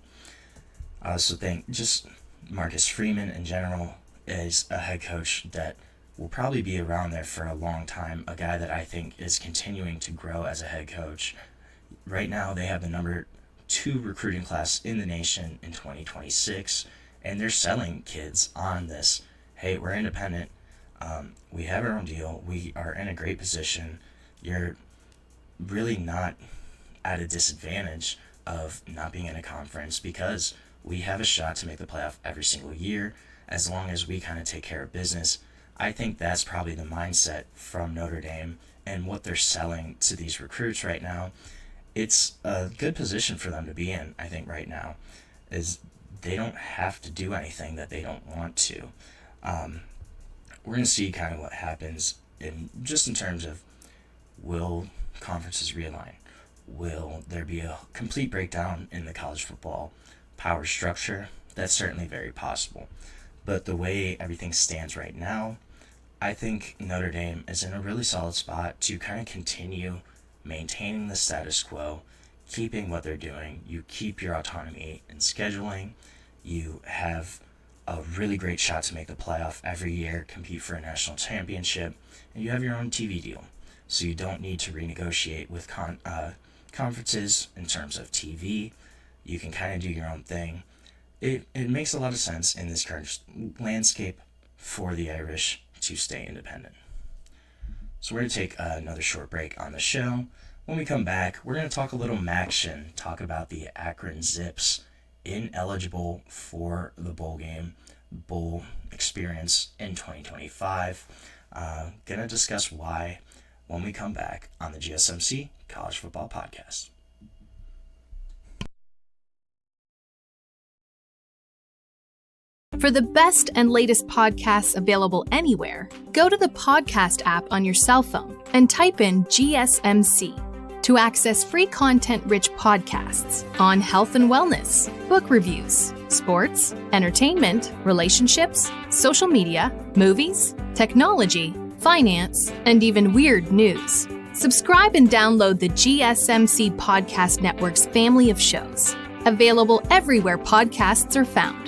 I also think just Marcus Freeman in general is a head coach that will probably be around there for a long time, a guy that I think is continuing to grow as a head coach. Right now, they have the number 2 recruiting class in the nation in 2026, and they're selling kids on this. Hey, we're independent. We have our own deal. We are in a great position. You're really not at a disadvantage of not being in a conference because we have a shot to make the playoff every single year as long as we kind of take care of business. I think that's probably the mindset from Notre Dame and what they're selling to these recruits right now. It's a good position for them to be in, I think, right now, is they don't have to do anything that they don't want to. We're going to see kind of what happens in terms of, will conferences realign? Will there be a complete breakdown in the college football power structure? That's certainly very possible. But the way everything stands right now, I think Notre Dame is in a really solid spot to kind of continue maintaining the status quo, keeping what they're doing. You keep your autonomy in scheduling. You have a really great shot to make the playoff every year, compete for a national championship, and you have your own TV deal. So you don't need to renegotiate with conferences in terms of TV. You can kind of do your own thing. It makes a lot of sense in this current landscape for the Irish to stay independent. So we're going to take another short break on the show. When we come back, we're going to talk a little Maction, talk about the Akron Zips, ineligible for the bowl experience in 2025. Going to discuss why when we come back on the GSMC College Football Podcast. For the best and latest podcasts available anywhere, go to the podcast app on your cell phone and type in GSMC to access free content-rich podcasts on health and wellness, book reviews, sports, entertainment, relationships, social media, movies, technology, finance, and even weird news. Subscribe and download the GSMC Podcast Network's family of shows, available everywhere podcasts are found.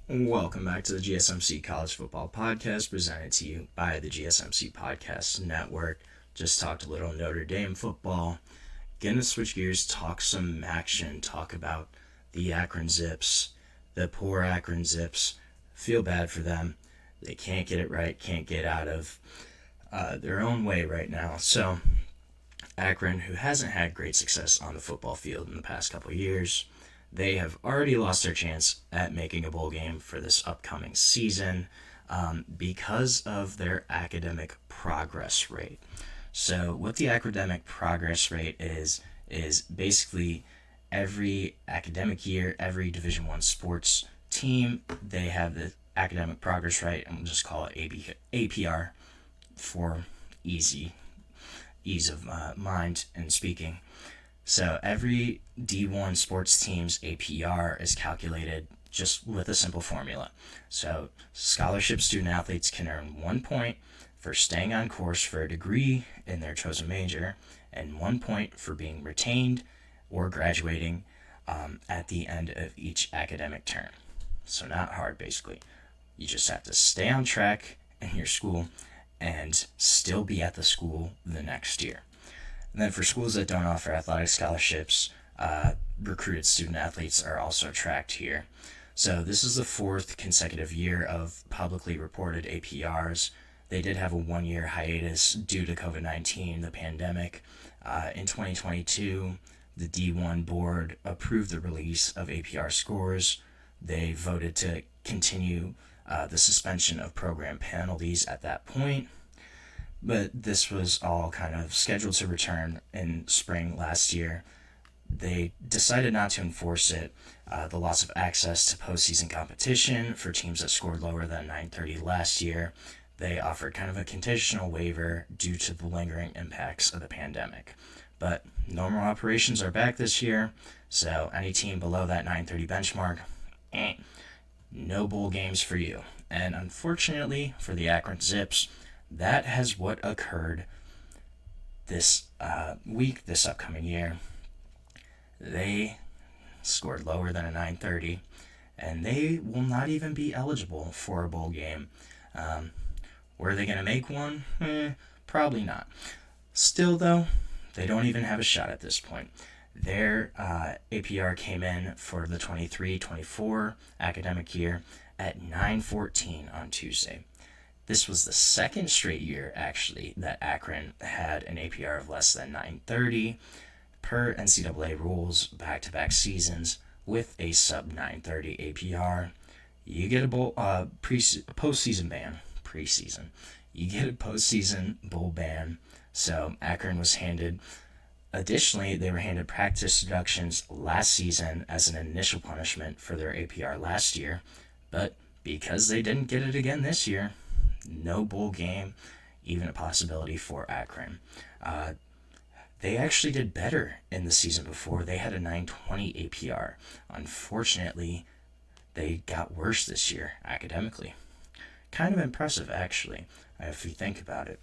Welcome back to the GSMC College Football Podcast, presented to you by the GSMC Podcast Network. Just talked a little Notre Dame football. Gonna switch gears, talk some action, talk about the Akron Zips, the poor Akron Zips. Feel bad for them. They can't get it right, can't get out of their own way right now. So Akron, who hasn't had great success on the football field in the past couple of years, they have already lost their chance at making a bowl game for this upcoming season because of their academic progress rate. So what the academic progress rate is basically every academic year, every Division I sports team, they have the academic progress rate, and we'll just call it APR for ease of mind and speaking. So every D1 sports team's APR is calculated just with a simple formula. So scholarship student athletes can earn 1 point for staying on course for a degree in their chosen major, and 1 point for being retained or graduating at the end of each academic term. so not hard basically. You just have to stay on track in your school and still be at the school the next year. And then for schools that don't offer athletic scholarships, recruited student athletes are also tracked here. So this is the 4th consecutive year of publicly reported APRs. They did have a 1-year hiatus due to COVID-19, the pandemic. In 2022, the D1 board approved the release of APR scores. They voted to continue the suspension of program penalties at that point. But this was all kind of scheduled to return in spring last year. They decided not to enforce it. The loss of access to postseason competition for teams that scored lower than 930 last year. They offered kind of a conditional waiver due to the lingering impacts of the pandemic. But normal operations are back this year, so any team below that 930 benchmark, no bowl games for you. And unfortunately for the Akron Zips, that has what occurred this week, this upcoming year. They scored lower than a 930, and they will not even be eligible for a bowl game. Were they going to make one? Probably not. Still, though, they don't even have a shot at this point. Their APR came in for the 23-24 academic year at 914 on Tuesday. This was the second straight year, actually, that Akron had an APR of less than 930 per NCAA rules, back-to-back seasons with a sub-930 APR. You get a postseason ban. Preseason. You get a postseason bowl ban. So Akron was handed. Additionally, they were handed practice deductions last season as an initial punishment for their APR last year. But because they didn't get it again this year, no bowl game, even a possibility for Akron. They actually did better in the season before. They had a 920 APR. Unfortunately, they got worse this year academically. Kind of impressive, actually, if you think about it.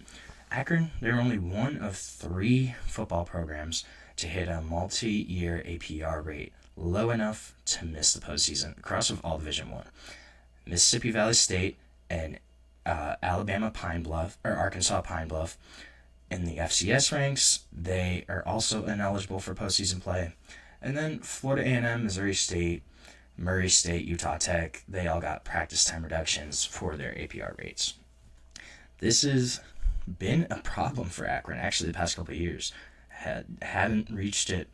Akron, they're only one of 3 football programs to hit a multi-year APR rate low enough to miss the postseason across of all Division I. Mississippi Valley State and Arkansas Pine Bluff. In the FCS ranks, they are also ineligible for postseason play. And then Florida A&M, Missouri State, Murray State, Utah Tech, they all got practice time reductions for their APR rates. This has been a problem for Akron, actually, the past couple of years. Haven't reached it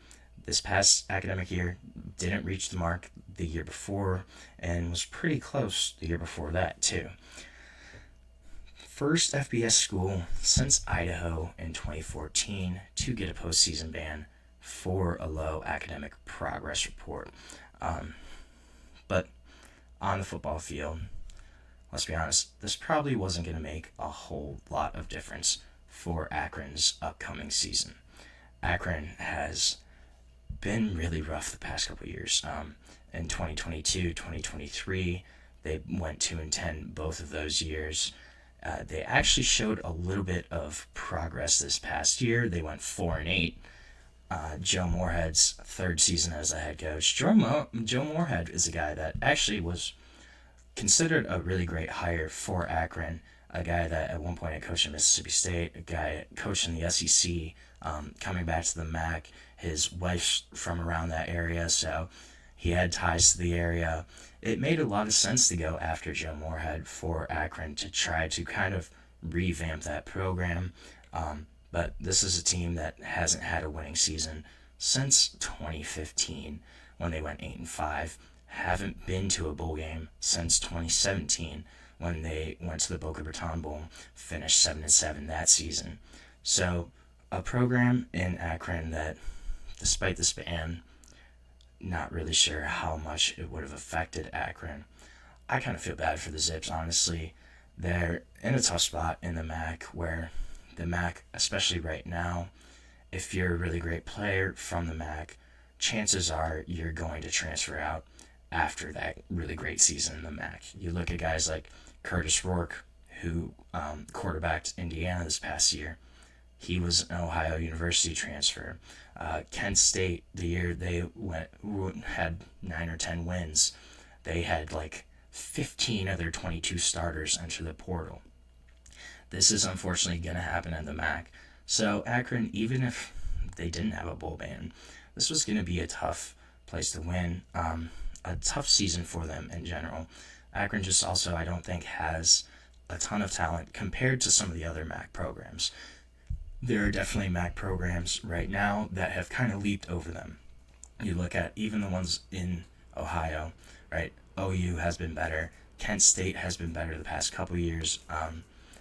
this past academic year, didn't reach the mark the year before, and was pretty close the year before that, too. First FBS school since Idaho in 2014 to get a postseason ban for a low academic progress report. But on the football field, let's be honest, this probably wasn't going to make a whole lot of difference for Akron's upcoming season. Akron has been really rough the past couple of years. In 2022, 2023, they went 2-10 both of those years. They actually showed a little bit of progress this past year. They went 4-8. Joe Moorhead's 3rd season as a head coach. Joe Moorhead is a guy that actually was considered a really great hire for Akron, a guy that at one point had coached in Mississippi State, a guy coached in the SEC, coming back to the MAC. His wife's from around that area, so he had ties to the area. It made a lot of sense to go after Joe Moorhead for Akron to try to kind of revamp that program. But this is a team that hasn't had a winning season since 2015 when they went 8-5. Haven't been to a bowl game since 2017 when they went to the Boca Raton Bowl, finished 7-7 that season. So a program in Akron that, despite this ban, not really sure how much it would have affected Akron. I kind of feel bad for the Zips, honestly. They're in a tough spot in the MAC where the MAC, especially right now, if you're a really great player from the MAC, chances are you're going to transfer out after that really great season in the MAC. You look at guys like Curtis Rourke, who quarterbacked Indiana this past year. He was an Ohio University transfer. Kent State, the year they had 9 or 10 wins, they had like 15 of their 22 starters enter the portal. This is unfortunately going to happen in the MAC. So Akron, even if they didn't have a bowl ban, this was going to be a tough place to win, a tough season for them in general. Akron just also, I don't think, has a ton of talent compared to some of the other MAC programs. There are definitely MAC programs right now that have kind of leaped over them. You look at even the ones in Ohio, right? OU has been better. Kent State has been better the past couple years.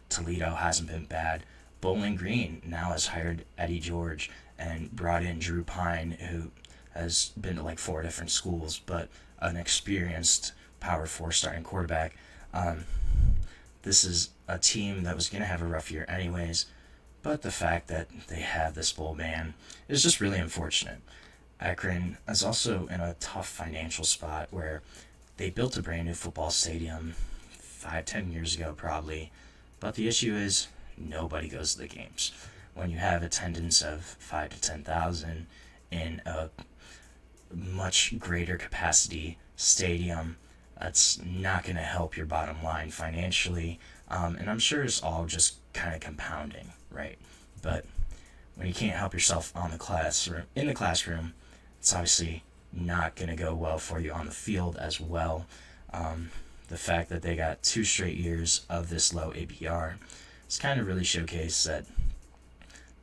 Toledo hasn't been bad. Bowling Green now has hired Eddie George and brought in Drew Pine, who has been to like 4 different schools, but an experienced Power 4 starting quarterback. This is a team that was going to have a rough year anyways, but the fact that they have this bowl ban is just really unfortunate. Akron is also in a tough financial spot where they built a brand new football stadium 5-10 years ago probably, but the issue is nobody goes to the games. When you have attendance of 5,000 to 10,000 in a much greater capacity stadium, that's not going to help your bottom line financially, and I'm sure it's all just kind of compounding, right? But when you can't help yourself in the classroom, it's obviously not going to go well for you on the field as well. The fact that they got 2 straight years of this low APR, it's kind of really showcased that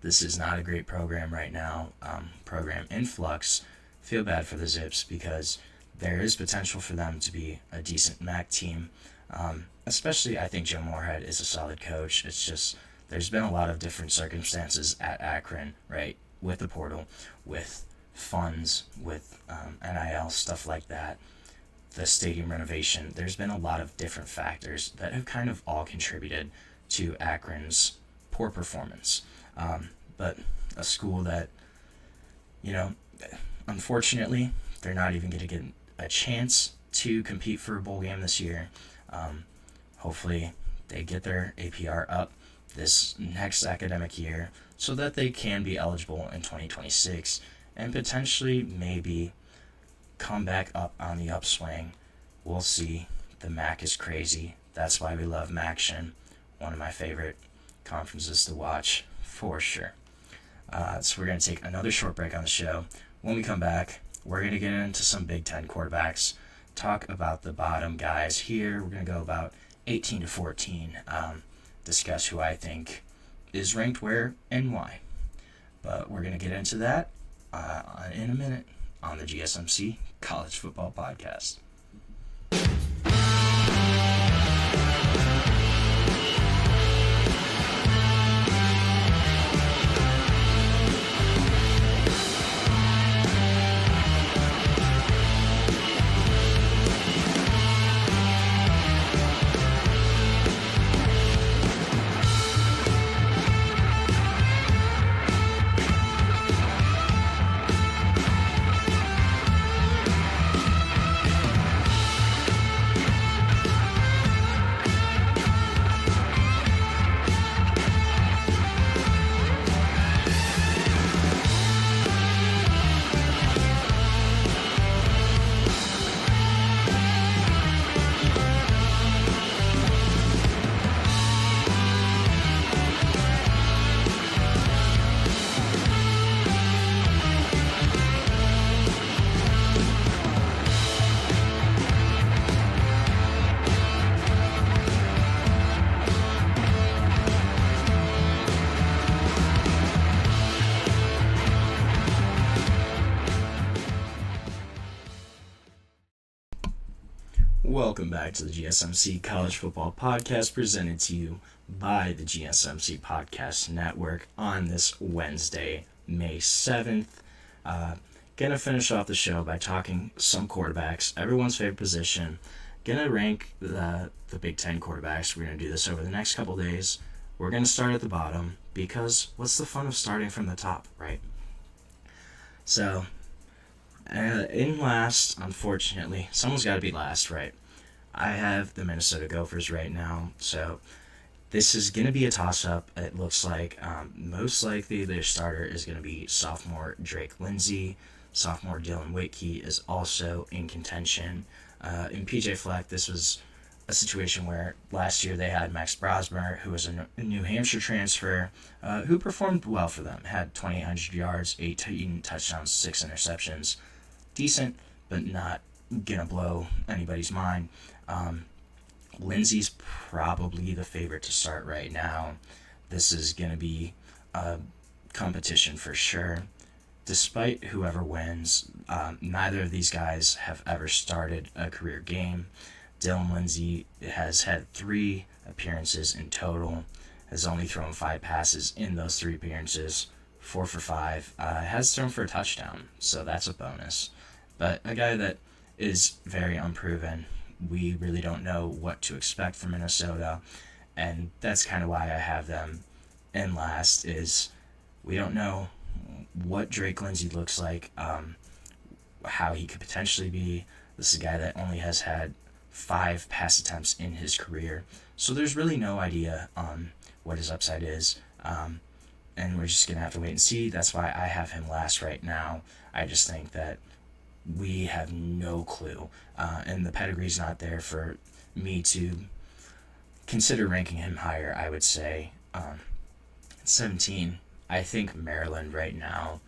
this is not a great program right now. Program in flux. Feel bad for the Zips because there is potential for them to be a decent MAC team. Especially, I think Joe Moorhead is a solid coach. It's just there's been a lot of different circumstances at Akron, right? With the portal, with funds, with NIL, stuff like that. The stadium renovation. There's been a lot of different factors that have kind of all contributed to Akron's poor performance. But a school that, unfortunately, they're not even going to get a chance to compete for a bowl game this year. Hopefully they get their APR up this next academic year so that they can be eligible in 2026 and potentially maybe come back up on the upswing. We'll see. The MAC is crazy. That's why we love MACtion. One of my favorite conferences to watch for sure. So we're going to take another short break on the show. When we come back, we're going to get into some Big Ten quarterbacks, talk about the bottom guys here. We're going to go about 18 to 14, discuss who I think is ranked where and why. But we're going to get into that in a minute on the GSMC College Football Podcast. Welcome back to the GSMC College Football Podcast, presented to you by the GSMC Podcast Network on this Wednesday, May 7th. Gonna finish off the show by talking some quarterbacks, everyone's favorite position. Gonna rank the Big Ten quarterbacks. We're gonna do this over the next couple days. We're gonna start at the bottom because what's the fun of starting from the top, right? So, in last, unfortunately, someone's got to be last, right? I have the Minnesota Gophers right now, so this is going to be a toss-up. It looks like most likely their starter is going to be sophomore Drake Lindsey. Sophomore Dylan Whitkey is also in contention. In PJ Fleck, this was a situation where last year they had Max Brosmer, who was a New Hampshire transfer, who performed well for them. Had 2,800 yards, 18 touchdowns, 6 interceptions. Decent, but not gonna blow anybody's mind. Lindsey's probably the favorite to start right now. This is gonna be a competition for sure. Despite whoever wins, neither of these guys have ever started a career game. Dylan Lindsey has had 3 appearances in total, has only thrown 5 passes in those 3 appearances, 4 for 5, has thrown for a touchdown, so that's a bonus. But a guy that is very unproven. We really don't know what to expect from Minnesota, and that's kind of why I have them in last, is we don't know what Drake Lindsey looks like, how he could potentially be. This is a guy that only has had 5 pass attempts in his career, so there's really no idea what his upside is, and we're just going to have to wait and see. That's why I have him last right now. I just think that we have no clue, and the pedigree's not there for me to consider ranking him higher, I would say. 17, I think Maryland right now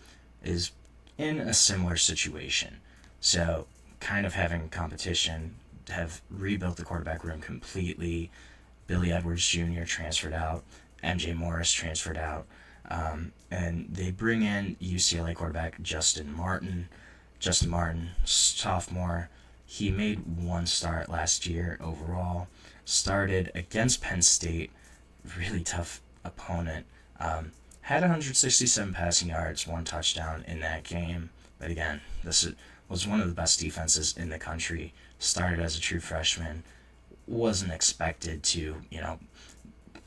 is in a similar situation. So kind of having competition, have rebuilt the quarterback room completely. Billy Edwards Jr. transferred out. MJ Morris transferred out. And they bring in UCLA quarterback Justin Martin, sophomore. He made 1 start last year overall. Started against Penn State, really tough opponent. Had 167 passing yards, 1 touchdown in that game. But again, this was one of the best defenses in the country. Started as a true freshman. Wasn't expected to,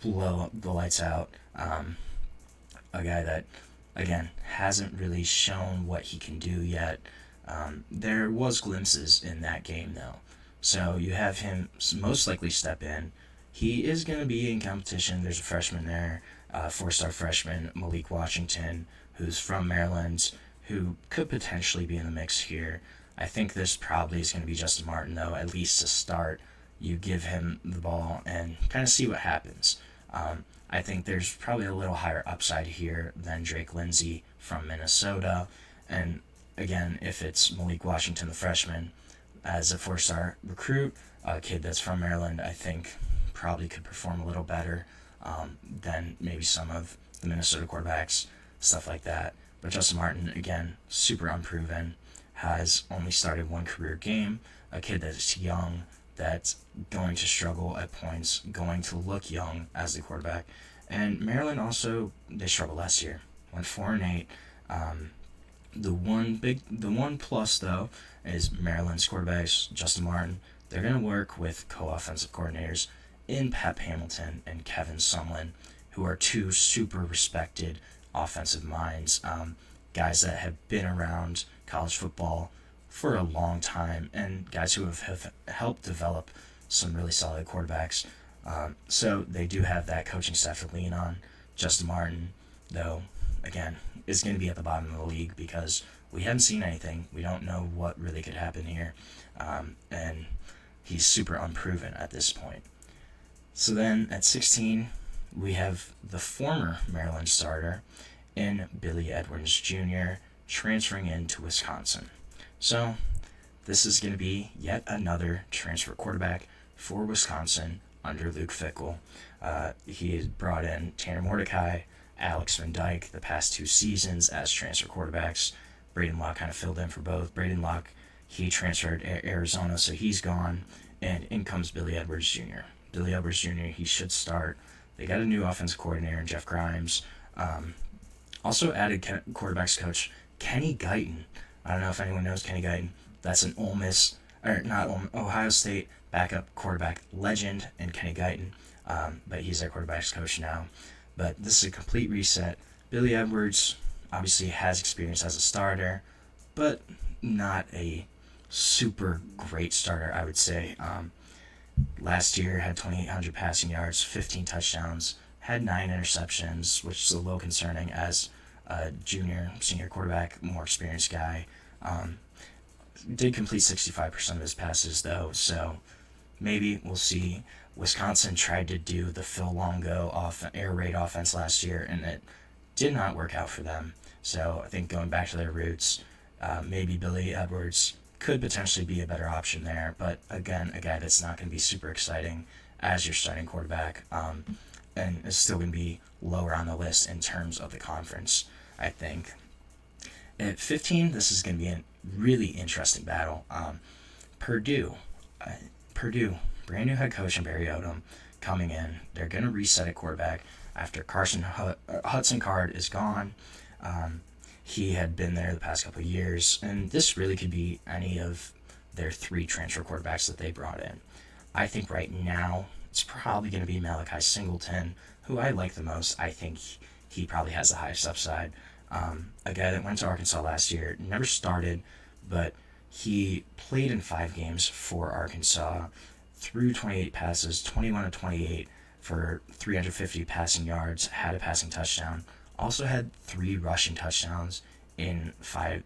blow the lights out. A guy that, again, hasn't really shown what he can do yet. There was glimpses in that game, though. So you have him most likely step in. He is going to be in competition. There's a freshman there, 4-star freshman, Malik Washington, who's from Maryland, who could potentially be in the mix here. I think this probably is going to be Justin Martin, though, at least to start. You give him the ball and kind of see what happens. I think there's probably a little higher upside here than Drake Lindsey from Minnesota. And again, if it's Malik Washington, the freshman, as a 4-star recruit, a kid that's from Maryland, I think probably could perform a little better than maybe some of the Minnesota quarterbacks, stuff like that. But Justin Martin, again, super unproven, has only started 1 career game, a kid that's young, that's going to struggle at points, going to look young as the quarterback. And Maryland also, they struggled last year, went 4-8. The one plus though is Maryland's quarterbacks, Justin Martin. They're going to work with co-offensive coordinators in Pep Hamilton and Kevin Sumlin, who are 2 super respected offensive minds, guys that have been around college football for a long time, and guys who have helped develop some really solid quarterbacks. So they do have that coaching staff to lean on. Justin Martin, though, again, is going to be at the bottom of the league because we haven't seen anything. We don't know what really could happen here, and he's super unproven at this point. So then at 16, we have the former Maryland starter in Billy Edwards Jr. transferring into Wisconsin. So this is going to be yet another transfer quarterback for Wisconsin under Luke Fickell. He has brought in Tanner Mordecai, Alex Van Dyke the past 2 seasons as transfer quarterbacks. Braden Locke kind of filled in for both. Braden Locke, he transferred to Arizona, so he's gone. And in comes Billy Edwards Jr. Billy Edwards Jr., he should start. They got a new offensive coordinator in Jeff Grimes. Also added quarterbacks coach Kenny Guyton. I don't know if anyone knows Kenny Guyton. That's an Ohio State backup quarterback legend in Kenny Guyton. But he's their quarterbacks coach now. But this is a complete reset. Billy Edwards obviously has experience as a starter, but not a super great starter, I would say. Last year had 2,800 passing yards, 15 touchdowns, had 9 interceptions, which is a little concerning as a senior quarterback, more experienced guy. did complete 65% of his passes, though, so maybe we'll see. Wisconsin tried to do the Phil Longo air raid offense last year, and it did not work out for them. So I think going back to their roots, maybe Billy Edwards could potentially be a better option there. But again, a guy that's not going to be super exciting as your starting quarterback, and is still going to be lower on the list in terms of the conference, I think. At 15, this is going to be a really interesting battle. Purdue, brand new head coach in Barry Odom coming in. They're going to reset at quarterback after Hudson Card is gone. He had been there the past couple of years, and this really could be any of their 3 transfer quarterbacks that they brought in. I think right now it's probably going to be Malachi Singleton, who I like the most. I think he probably has the highest upside. A guy that went to Arkansas last year, never started, but he played in 5 games for Arkansas, threw 28 passes, 21 of 28 for 350 passing yards, had a passing touchdown, also had 3 rushing touchdowns in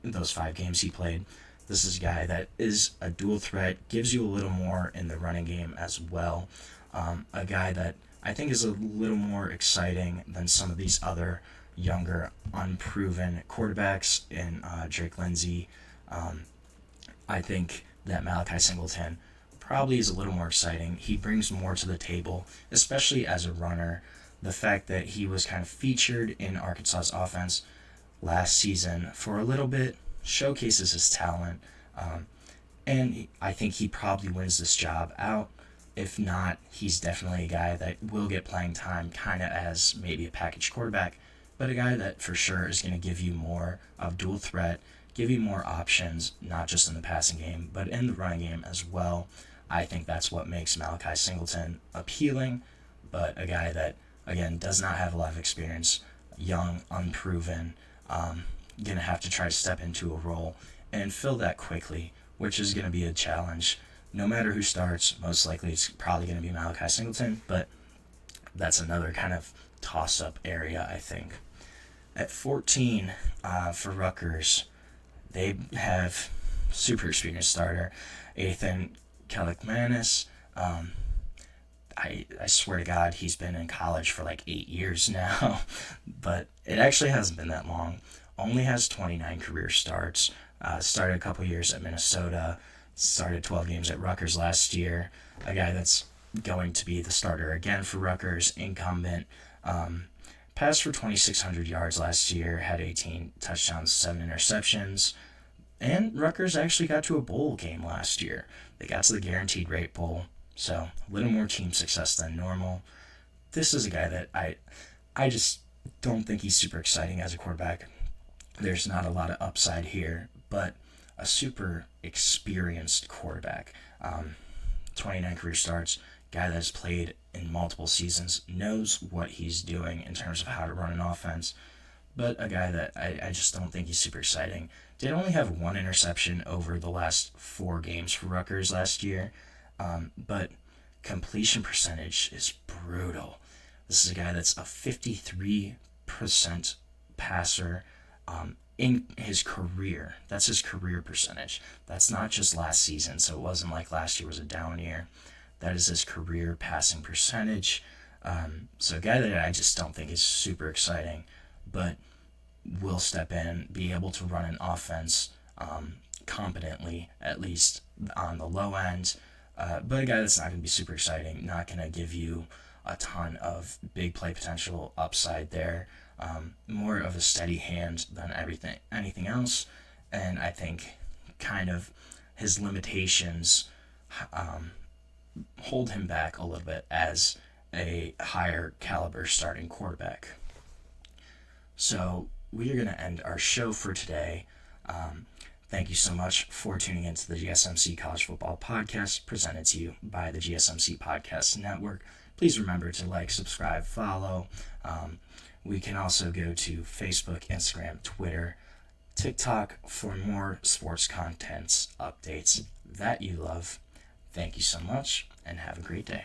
those 5 games he played. This is a guy that is a dual threat, gives you a little more in the running game as well. A guy that I think is a little more exciting than some of these other younger, unproven quarterbacks in Drake Lindsey. I think that Malachi Singleton probably is a little more exciting. He brings more to the table, especially as a runner. The fact that he was kind of featured in Arkansas's offense last season for a little bit showcases his talent. And I think he probably wins this job out. If not, he's definitely a guy that will get playing time kind of as maybe a package quarterback, but a guy that for sure is going to give you more of dual threat, give you more options, not just in the passing game, but in the running game as well. I think that's what makes Malachi Singleton appealing, but a guy that, again, does not have a lot of experience, young, unproven, going to have to try to step into a role and fill that quickly, which is going to be a challenge. No matter who starts, most likely it's probably going to be Malachi Singleton, but that's another kind of toss-up area, I think. At 14, for Rutgers, they have super experienced starter, Ethan Kalikmanis. I swear to God, he's been in college for like 8 years now, but it actually hasn't been that long. Only has 29 career starts. Started a couple years at Minnesota, started 12 games at Rutgers last year. A guy that's going to be the starter again for Rutgers, incumbent. Passed for 2,600 yards last year, had 18 touchdowns, 7 interceptions. And Rutgers actually got to a bowl game last year. They got to the Guaranteed Rate Bowl, so a little more team success than normal. This is a guy that I just don't think he's super exciting as a quarterback. There's not a lot of upside here, but a super experienced quarterback. 29 career starts, guy that has played in multiple seasons, knows what he's doing in terms of how to run an offense, but a guy that I just don't think he's super exciting. Did only have 1 interception over the last 4 games for Rutgers last year, but completion percentage is brutal. This is a guy that's a 53% passer in his career. That's his career percentage. That's not just last season, so it wasn't like last year was a down year. That is his career passing percentage. So a guy that I just don't think is super exciting, but will step in, be able to run an offense competently, at least on the low end. But a guy that's not going to be super exciting, not going to give you a ton of big play potential upside there. More of a steady hand than anything else. And I think kind of his limitations hold him back a little bit as a higher caliber starting quarterback. So we are going to end our show for today. Thank you so much for tuning into the GSMC College Football Podcast, presented to you by the GSMC Podcast Network. Please remember to like, subscribe, follow. We can also go to Facebook, Instagram, Twitter, TikTok for more sports contents updates that you love. Thank you so much, and have a great day.